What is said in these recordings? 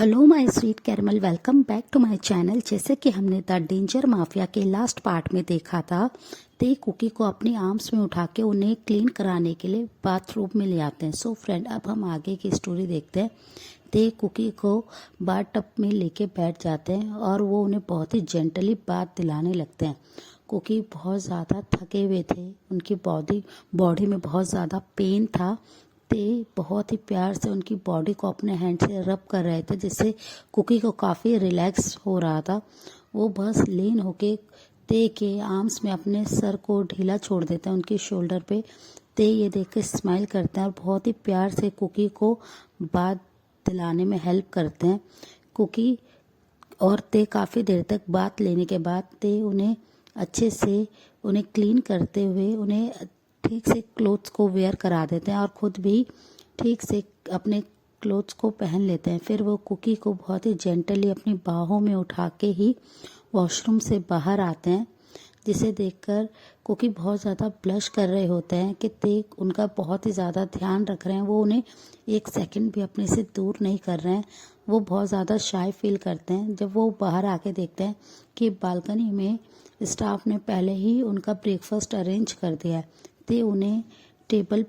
Hello my sweet caramel, welcome back to my channel. जैसे कि हमने द डेंजर माफिया के लास्ट पार्ट में देखा था, ते कुकी को अपनी आर्म्स में उठा के उन्हें क्लीन कराने के लिए बाथरूम में ले आते हैं। सो फ्रेंड, अब हम आगे की स्टोरी देखते हैं। ते कुकी को बाथ टब में लेके बैठ जाते हैं और वो उन्हें बहुत ही जेंटली बात दिलाने लगते हैं। कुकी बहुत ज़्यादा थके हुए थे, उनकी बॉडी में बहुत ज़्यादा पेन था। ते बहुत ही प्यार से उनकी बॉडी को अपने हैंड से रब कर रहे थे, जिससे कुकी को काफ़ी रिलैक्स हो रहा था। वो बस लीन होके ते के आर्म्स में अपने सर को ढीला छोड़ देते हैं उनके शोल्डर पे। ते ये देख के स्माइल करते हैं और बहुत ही प्यार से कुकी को बात दिलाने में हेल्प करते हैं। कुकी और ते काफ़ी देर तक बात लेने के बाद ते उन्हें अच्छे से उन्हें क्लीन करते हुए उन्हें ठीक से क्लोथ्स को वेयर करा देते हैं और ख़ुद भी ठीक से अपने क्लोथ्स को पहन लेते हैं। फिर वो कुकी को बहुत ही जेंटली अपनी बाहों में उठा के ही वॉशरूम से बाहर आते हैं, जिसे देखकर कुकी बहुत ज़्यादा ब्लश कर रहे होते हैं कि ते उनका बहुत ही ज़्यादा ध्यान रख रहे हैं। वो उन्हें एक सेकंड भी अपने से दूर नहीं कर रहे हैं। वो बहुत ज़्यादा शाय फील करते हैं जब वो बाहर आके देखते हैं कि बालकनी में स्टाफ ने पहले ही उनका ब्रेकफास्ट अरेंज कर दिया है। ते उन्हें टेबल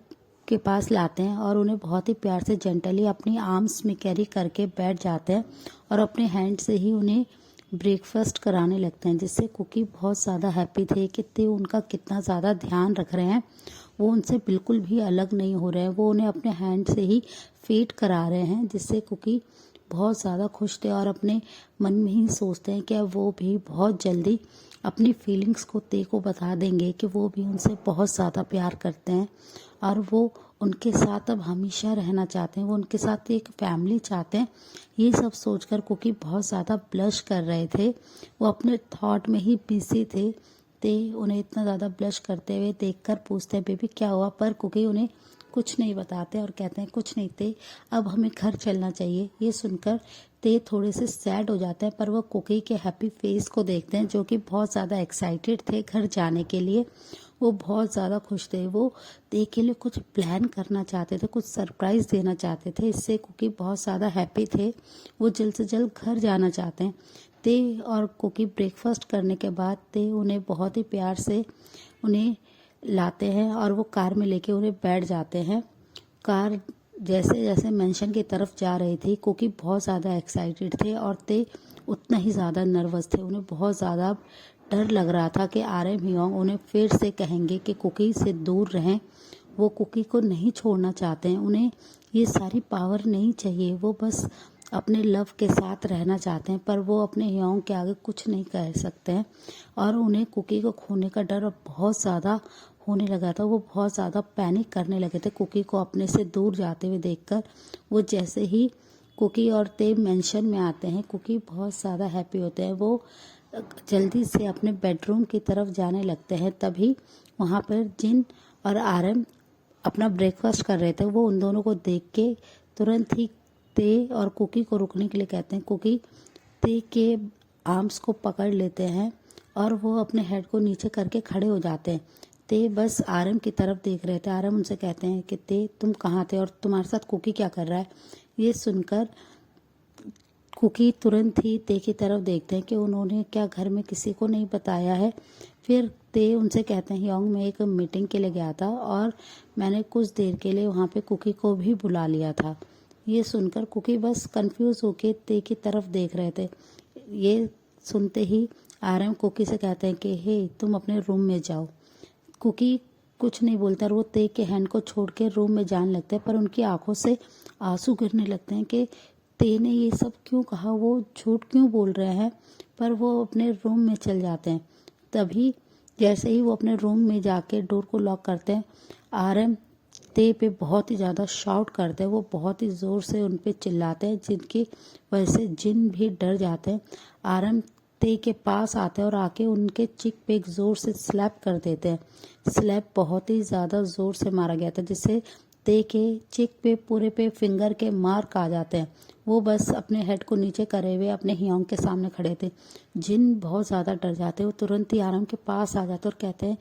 के पास लाते हैं और उन्हें बहुत ही प्यार से जेंटली अपनी आर्म्स में कैरी करके बैठ जाते हैं और अपने हैंड से ही उन्हें ब्रेकफास्ट कराने लगते हैं, जिससे कुकी बहुत ज़्यादा हैप्पी थे कि ते उनका कितना ज़्यादा ध्यान रख रहे हैं। वो उनसे बिल्कुल भी अलग नहीं हो रहे हैं, वो उन्हें अपने हैंड से ही फीड करा रहे हैं, जिससे कुकी बहुत ज़्यादा खुश थे और अपने मन में ही सोचते हैं कि अब वो भी बहुत जल्दी अपनी फीलिंग्स को ते को बता देंगे कि वो भी उनसे बहुत ज़्यादा प्यार करते हैं और वो उनके साथ अब हमेशा रहना चाहते हैं, वो उनके साथ एक फैमिली चाहते हैं। ये सब सोचकर कुकी बहुत ज़्यादा ब्लश कर रहे थे। वो अपने थॉट में ही बिजी थे। ते उन्हें इतना ज़्यादा ब्लश करते हुए देखकर पूछते हैं, बेबी क्या हुआ? पर कुकी उन्हें कुछ नहीं बताते और कहते हैं, कुछ नहीं ते, अब हमें घर चलना चाहिए। ये सुनकर ते थोड़े से सैड हो जाते हैं, पर वो कुकी के हैप्पी फेस को देखते हैं, जो कि बहुत ज़्यादा एक्साइटेड थे घर जाने के लिए। वो बहुत ज़्यादा खुश थे। वो ते के लिए कुछ प्लान करना चाहते थे, कुछ सरप्राइज़ देना चाहते थे। इससे कुकी बहुत ज़्यादा हैप्पी थे। वो जल्द से जल्द घर जाना चाहते हैं। ते और कुकी ब्रेकफास्ट करने के बाद ते उन्हें बहुत ही प्यार से उन्हें लाते हैं और वो कार में लेके उन्हें बैठ जाते हैं। कार जैसे जैसे मेंशन की तरफ जा रही थी, कुकी बहुत ज़्यादा एक्साइटेड थे और ते उतना ही ज़्यादा नर्वस थे। उन्हें बहुत ज़्यादा डर लग रहा था कि RM हियोंग उन्हें फिर से कहेंगे कि कुकी से दूर रहें। वो कुकी को नहीं छोड़ना चाहते हैं, उन्हें ये सारी पावर नहीं चाहिए, वो बस अपने लव के साथ रहना चाहते हैं, पर वो अपने हियोंग के आगे कुछ नहीं कह सकते हैं और उन्हें कुकी को खोने का डर अब बहुत ज़्यादा होने लगा था। वो बहुत ज़्यादा पैनिक करने लगे थे कुकी को अपने से दूर जाते हुए देखकर। वो जैसे ही कुकी और ते मेंशन में आते हैं, कुकी बहुत ज़्यादा हैप्पी होते हैं। वो जल्दी से अपने बेडरूम की तरफ जाने लगते हैं। तभी वहाँ पर जिन और RM अपना ब्रेकफास्ट कर रहे थे। वो उन दोनों को देख के तुरंत ही ते और कुकी को रुकने के लिए कहते हैं। कुकी ते के आर्म्स को पकड़ लेते हैं और वो अपने हेड को नीचे करके खड़े हो जाते हैं। ते बस RM की तरफ देख रहे थे। RM उनसे कहते हैं कि ते, तुम कहाँ थे और तुम्हारे साथ कुकी क्या कर रहा है? ये सुनकर कुकी तुरंत ही ते की तरफ देखते हैं कि उन्होंने क्या घर में किसी को नहीं बताया है। फिर ते उनसे कहते हैं, हियोंग मैं एक मीटिंग के लिए गया था और मैंने कुछ देर के लिए वहाँ पे कुकी को भी बुला लिया था। ये सुनकर कुकी बस कंफ्यूज होके ते की तरफ देख रहे थे। ये सुनते ही RM कुकी से कहते हैं कि हे, तुम अपने रूम में जाओ। कुकी कुछ नहीं बोलता और वो ते के हैंड को छोड़ के रूम में जाने लगते हैं, पर उनकी आंखों से आंसू गिरने लगते हैं कि ते ने ये सब क्यों कहा, वो झूठ क्यों बोल रहे हैं। पर वो अपने रूम में चल जाते हैं। तभी जैसे ही वो अपने रूम में जाके डोर को लॉक करते हैं, RM ते पे बहुत ही ज़्यादा शाउट करते हैं। वो बहुत ही ज़ोर से उन पे चिल्लाते हैं, जिनकी वजह से जिन भी डर जाते हैं। RM ते के पास आते हैं और आके उनके चिक पे एक ज़ोर से स्लैप कर देते हैं। स्लैप बहुत ही ज़्यादा ज़ोर से मारा गया था, जिससे ते के चिक पे पूरे पे फिंगर के मार्क आ जाते हैं। वो बस अपने हेड को नीचे करे हुए अपने हियोंग के सामने खड़े थे। जिन बहुत ज़्यादा डर जाते हैं, वो तुरंत ही RM के पास आ जाते और कहते हैं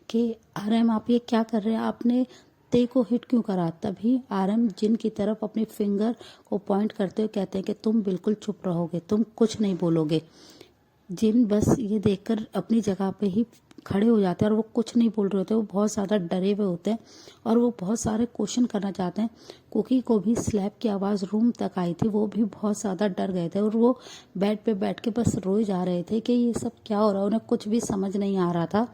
कि RM आप ये क्या कर रहे हैं? आपने ते को हिट क्यों करा। तभी आरएम जिन की तरफ अपने फिंगर को पॉइंट करते हुए कहते हैं कि तुम बिल्कुल चुप रहोगे, तुम कुछ नहीं बोलोगे। जिन बस ये देखकर अपनी जगह पे ही खड़े हो जाते हैं और वो कुछ नहीं बोल रहे होते, वो बहुत ज़्यादा डरे हुए होते हैं और वो बहुत सारे क्वेश्चन करना चाहते हैं। कुकी को भी स्लैप की आवाज़ रूम तक आई थी, वो भी बहुत ज़्यादा डर गए थे और वो बेड पे बैठ के बस रोए जा रहे थे कि ये सब क्या हो रहा है, उन्हें कुछ भी समझ नहीं आ रहा था।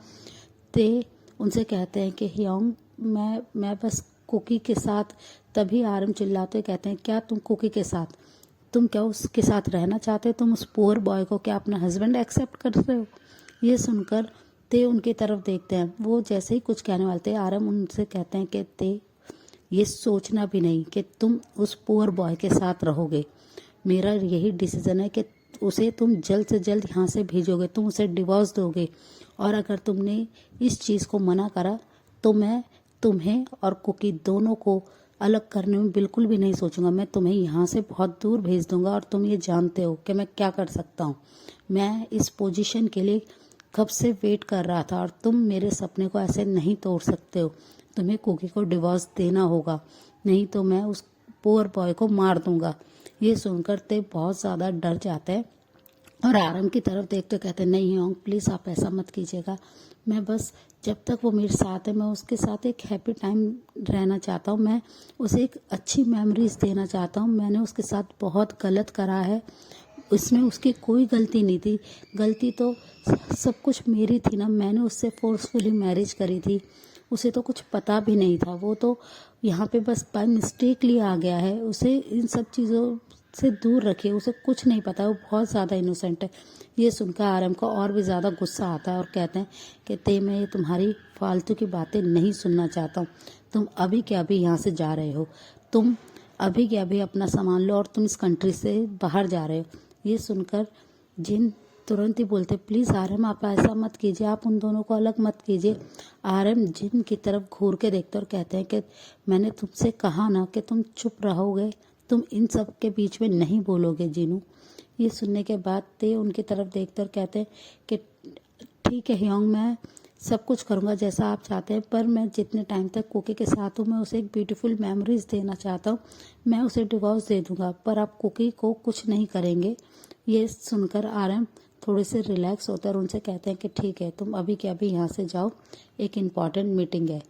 ते उनसे कहते हैं कि हियोंग मैं बस कुकी के साथ। तभी आरम चिल्लाते कहते हैं क्या तुम कुकी के साथ, तुम क्या उसके साथ रहना चाहते हो, तुम उस पुअर बॉय को क्या अपना हस्बैंड एक्सेप्ट कर रहे हो। ये सुनकर ते उनकी तरफ देखते हैं, वो जैसे ही कुछ कहने वाले थे आरम उनसे कहते हैं कि ते ये सोचना भी नहीं कि तुम उस पुअर बॉय के साथ रहोगे। मेरा यही डिसीजन है कि उसे तुम जल्द से जल्द यहाँ से भेजोगे, तुम उसे डिवोर्स दोगे और अगर तुमने इस चीज़ को मना करा तो मैं तुम्हें और कुकी दोनों को अलग करने में बिल्कुल भी नहीं सोचूंगा। मैं तुम्हें यहाँ से बहुत दूर भेज दूंगा और तुम ये जानते हो कि मैं क्या कर सकता हूँ। मैं इस पोजीशन के लिए कब से वेट कर रहा था और तुम मेरे सपने को ऐसे नहीं तोड़ सकते हो। तुम्हें कुकी को डिवोर्स देना होगा, नहीं तो मैं उस पुअर बॉय को मार दूंगा। ये सुनकर ते बहुत ज़्यादा डर जाते हैं और आरम की तरफ देखते कहते नहीं हियोंग प्लीज़ आप ऐसा मत कीजिएगा। मैं बस जब तक वो मेरे साथ है मैं उसके साथ एक हैप्पी टाइम रहना चाहता हूँ, मैं उसे एक अच्छी मेमोरीज देना चाहता हूँ। मैंने उसके साथ बहुत गलत करा है, इसमें उसकी कोई गलती नहीं थी, गलती तो सब कुछ मेरी थी ना। मैंने उससे फोर्सफुली मैरिज करी थी, उसे तो कुछ पता भी नहीं था, वो तो यहाँ पे बस बाय मिस्टेकली आ गया है। उसे इन सब चीज़ों से दूर रखिए, उसे कुछ नहीं पता, वो बहुत ज़्यादा इनोसेंट है। ये सुनकर आरएम को और भी ज़्यादा गुस्सा आता है और कहते हैं कि ते मैं ये तुम्हारी फालतू की बातें नहीं सुनना चाहता हूँ। तुम अभी के अभी यहाँ से जा रहे हो, तुम अभी के अभी अपना सामान लो और तुम इस कंट्री से बाहर जा रहे हो। ये सुनकर जिन तुरंत ही बोलते प्लीज़ आरएम आप ऐसा मत कीजिए, आप उन दोनों को अलग मत कीजिए। आरएम जिन की तरफ घूर के देखते और कहते हैं कि मैंने तुमसे कहा ना कि तुम चुप रहोगे, तुम इन सब के बीच में नहीं बोलोगे जिनू। ये सुनने के बाद ते उनकी तरफ देखते और कहते हैं कि ठीक है हियोंग मैं सब कुछ करूँगा जैसा आप चाहते हैं, पर मैं जितने टाइम तक कुकी के साथ हूँ मैं उसे एक ब्यूटीफुल मेमोरीज देना चाहता हूँ। मैं उसे डिवोर्स दे दूँगा पर आप कुकी को कुछ नहीं करेंगे। ये सुनकर आरएम थोड़े से रिलैक्स होते हैं और उनसे कहते हैं कि ठीक है तुम अभी के अभी यहाँ से जाओ, एक इम्पॉर्टेंट मीटिंग है।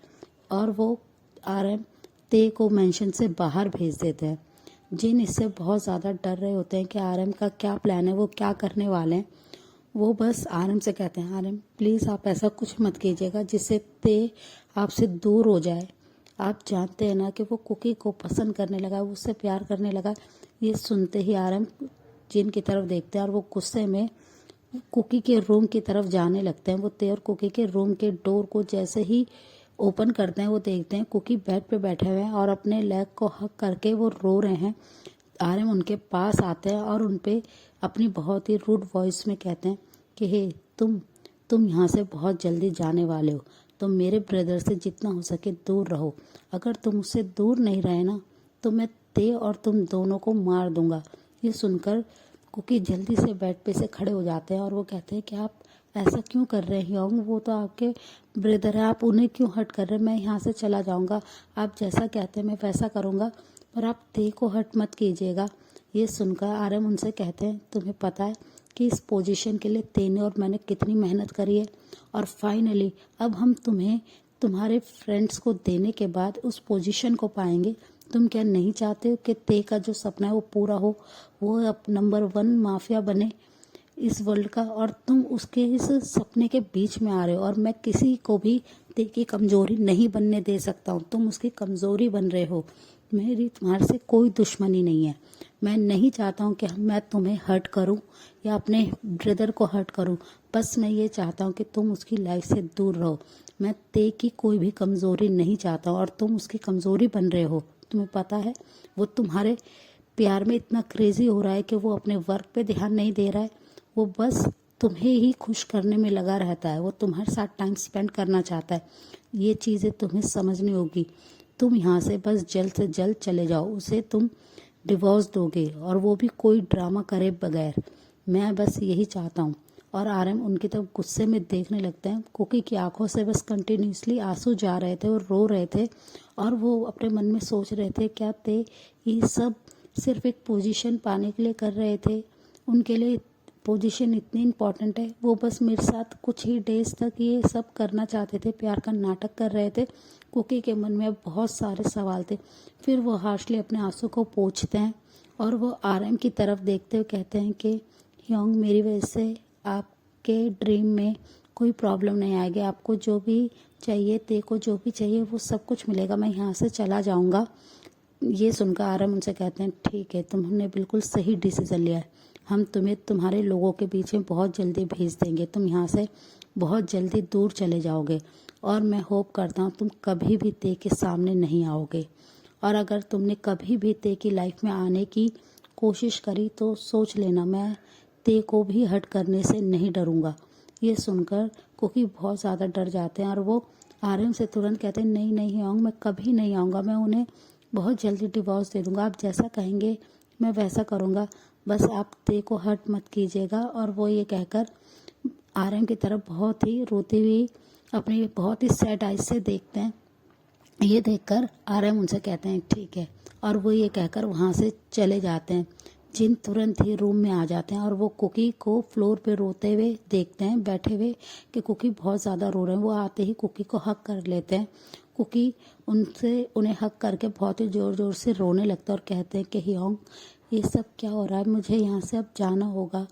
और वो आरएम ते को मेंशन से बाहर भेज देते हैं। जिन इससे बहुत ज़्यादा डर रहे होते हैं कि आरएम का क्या प्लान है, वो क्या करने वाले हैं। वो बस आरएम से कहते हैं आरएम प्लीज़ आप ऐसा कुछ मत कीजिएगा जिससे ते आपसे दूर हो जाए। आप जानते हैं ना कि वो कुकी को पसंद करने लगा, वो उससे प्यार करने लगा। ये सुनते ही आरएम जिन की तरफ देखते हैं और वो गुस्से में कुकी के रूम की तरफ जाने लगते हैं। वो ते और कुकी के रूम के डोर को जैसे ही ओपन करते हैं वो देखते हैं कुकी बेड पे बैठे हुए हैं और अपने लेग को हक करके वो रो रहे हैं। आरएम उनके पास आते हैं और उनपे अपनी बहुत ही रूड वॉइस में कहते हैं कि हे तुम यहाँ से बहुत जल्दी जाने वाले हो, तो मेरे ब्रदर से जितना हो सके दूर रहो। अगर तुम उससे दूर नहीं रहे ना तो मैं ते और तुम दोनों को मार दूंगा। ये सुनकर कुकी जल्दी से बेड पे से खड़े हो जाते हैं और वो कहते हैं कि आप ऐसा क्यों कर रहे हैं हियोंग, वो तो आपके ब्रदर है, आप उन्हें क्यों हर्ट कर रहे हैं। मैं यहाँ से चला जाऊँगा, आप जैसा कहते हैं मैं वैसा करूँगा, पर आप ते को हर्ट मत कीजिएगा। ये सुनकर आरएम उनसे कहते हैं तुम्हें पता है कि इस पोजीशन के लिए तेने और मैंने कितनी मेहनत करी है और फाइनली अब हम तुम्हें तुम्हारे फ्रेंड्स को देने के बाद उस पोजीशन को पाएंगे। तुम क्या नहीं चाहते हो कि ते का जो सपना है वो पूरा हो, वो अब नंबर 1 माफिया बने इस वर्ल्ड का, और तुम उसके इस सपने के बीच में आ रहे हो और मैं किसी को भी ते की कमजोरी नहीं बनने दे सकता हूँ। तुम उसकी कमजोरी बन रहे हो। मेरी तुम्हारे से कोई दुश्मनी नहीं है। मैं नहीं चाहता हूँ कि मैं तुम्हें हर्ट करूँ या अपने ब्रदर को हर्ट करूँ, बस मैं ये चाहता हूँ कि तुम उसकी लाइफ से दूर रहो। मैं ते की कोई भी कमज़ोरी नहीं चाहता हूँ और तुम उसकी कमज़ोरी बन रहे हो। तुम्हें पता है वो तुम्हारे प्यार में इतना क्रेजी हो रहा है कि वो अपने वर्क पे ध्यान नहीं दे रहा है, वो बस तुम्हें ही खुश करने में लगा रहता है, वो तुम्हारे साथ टाइम स्पेंड करना चाहता है। ये चीज़ें तुम्हें समझनी होगी। तुम यहाँ से बस जल्द से जल्द चले जाओ, उसे तुम डिवोर्स दोगे और वो भी कोई ड्रामा करे बगैर। मैं बस यही चाहता हूँ और आरएम उनकी तरफ गुस्से में देखने लगते हैं। कुकी की आंखों से बस कंटिन्यूसली आंसू जा रहे थे और रो रहे थे और वो अपने मन में सोच रहे थे क्या ते ये सब सिर्फ एक पोजीशन पाने के लिए कर रहे थे, उनके लिए पोजीशन इतनी इम्पोर्टेंट है। वो बस मेरे साथ कुछ ही डेज तक ये सब करना चाहते थे, प्यार का नाटक कर रहे थे। कुकी के मन में अब बहुत सारे सवाल थे। फिर वो हार्शली अपने आंसू को पोंछते हैं और वो आरएम की तरफ देखते हुए कहते हैं कि योंग, मेरी वजह से आपके ड्रीम में कोई प्रॉब्लम नहीं आएगी। आपको जो भी चाहिए, ते को जो भी चाहिए वो सब कुछ मिलेगा। मैं यहाँ से चला जाऊँगा। ये सुनकर आरएम उनसे कहते हैं ठीक है, तुमने बिल्कुल सही डिसीजन लिया है। हम तुम्हें तुम्हारे लोगों के बीच में बहुत जल्दी भेज देंगे। तुम यहाँ से बहुत जल्दी दूर चले जाओगे और मैं होप करता हूँ तुम कभी भी ते के सामने नहीं आओगे। और अगर तुमने कभी भी ते की लाइफ में आने की कोशिश करी तो सोच लेना, मैं ते को भी हर्ट करने से नहीं डरूंगा। ये सुनकर कुकी बहुत ज़्यादा डर जाते हैं और वो आरएम से तुरंत कहते हैं नहीं नहीं योंग, मैं कभी नहीं आऊँगा। मैं उन्हें बहुत जल्दी डिवोर्स दे दूंगा। आप जैसा कहेंगे मैं वैसा करूँगा, बस आप ते को हर्ट मत कीजिएगा। और वो ये कहकर आरएम की तरफ बहुत ही रोती हुई अपनी बहुत ही सैड आइज से देखते हैं। ये देखकर आरएम उनसे कहते हैं ठीक है, और वो ये कहकर वहाँ से चले जाते हैं। जिन तुरंत ही रूम में आ जाते हैं और वो कुकी को फ्लोर पे रोते हुए देखते हैं बैठे हुए कि कुकी बहुत ज़्यादा रो रहे हैं। वो आते ही कुकी को हक कर लेते हैं। कुकी उन्हें हक करके बहुत ही ज़ोर ज़ोर से रोने लगता है और कहते हैं कि योंग, ये सब क्या हो रहा है, मुझे यहाँ से अब जाना होगा,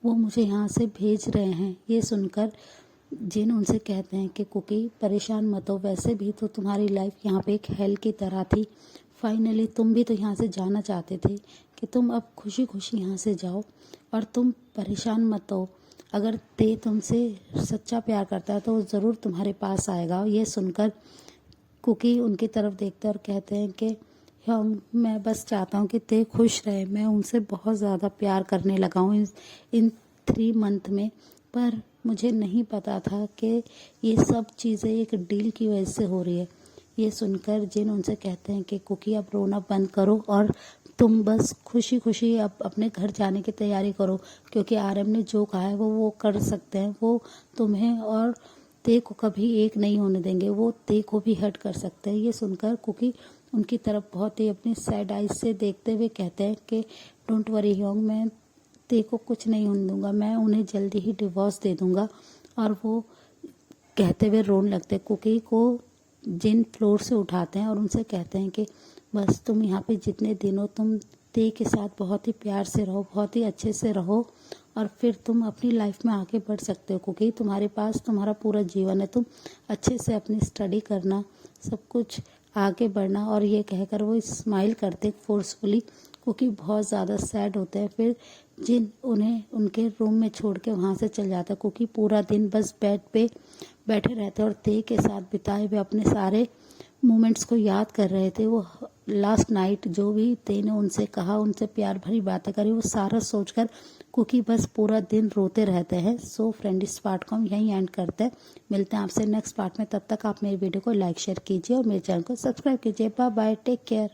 वो मुझे यहाँ से भेज रहे हैं। ये सुनकर जिन उनसे कहते हैं कि कुकी परेशान मत हो, वैसे भी तो तुम्हारी लाइफ यहाँ पे एक हेल की तरह थी। फाइनली तुम भी तो यहाँ से जाना चाहते थे कि तुम अब खुशी खुशी यहाँ से जाओ और तुम परेशान मत हो। अगर ते तुमसे सच्चा प्यार करता है तो वो ज़रूर तुम्हारे पास आएगा। ये सुनकर कुकी उनकी तरफ देखते हैं और कहते हैं कि योंग, मैं बस चाहता हूँ कि ते खुश रहे। मैं उनसे बहुत ज़्यादा प्यार करने लगा हूँ इन 3 मंथ में, पर मुझे नहीं पता था कि ये सब चीज़ें एक डील की वजह से हो रही है। ये सुनकर जिन उनसे कहते हैं कि कुकी अब रोना बंद करो और तुम बस खुशी खुशी अब अपने घर जाने की तैयारी करो, क्योंकि आरएम ने जो कहा है वो कर सकते हैं। वो तुम्हें और ते को कभी एक नहीं होने देंगे, वो ते को भी हर्ट कर सकते हैं। ये सुनकर कुकी उनकी तरफ बहुत ही अपनी सैड आइज से देखते हुए कहते हैं कि डोंट वरी योंग, मैं ते को कुछ नहीं होने दूंगा, मैं उन्हें जल्दी ही डिवोर्स दे दूंगा। और वो कहते हुए रोने लगते हैं। कुकी को जिन फ्लोर से उठाते हैं और उनसे कहते हैं कि बस तुम यहाँ पे जितने दिन हो तुम ते के साथ बहुत ही प्यार से रहो, बहुत ही अच्छे से रहो और फिर तुम अपनी लाइफ में आगे बढ़ सकते हो। क्योंकि तुम्हारे पास तुम्हारा पूरा जीवन है, तुम अच्छे से अपनी स्टडी करना, सब कुछ आगे बढ़ना। और ये कहकर वो स्माइल करते फोर्सफुली, क्योंकि बहुत ज़्यादा सैड होते हैं। फिर जिन उन्हें उनके रूम में छोड़ के वहाँ से चल जाता है, क्योंकि पूरा दिन बस बेड पे बैठे रहते और ते के साथ बिताए हुए अपने सारे मोमेंट्स को याद कर रहे थे। वो लास्ट नाइट जो भी ते ने उनसे कहा, उनसे प्यार भरी बातें करी, वो सारा सोचकर कुकी बस पूरा दिन रोते रहते हैं। सो फ्रेंड, इस पार्ट को हम यहीं एंड करते हैं। मिलते हैं आपसे नेक्स्ट पार्ट में। तब तक आप मेरी वीडियो को लाइक शेयर कीजिए और मेरे चैनल को सब्सक्राइब कीजिए। Bye bye, take care.